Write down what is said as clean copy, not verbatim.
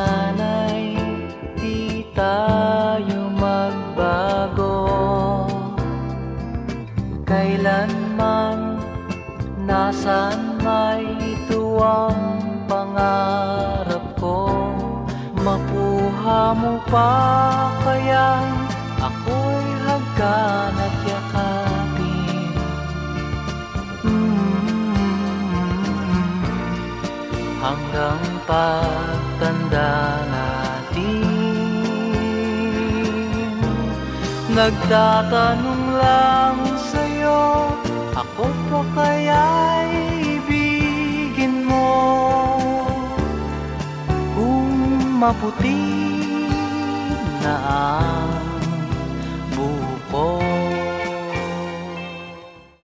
sana'y di tayo magbago. Kailanman, nasaan may ito ang pangarap ko. Makuha mo pa kaya ako'y hagkan at yakapin. Hanggang pagtanda natin. Nagtatanong lang sa'yo, ako pa kaya'y ibigin mo? Kung maputi na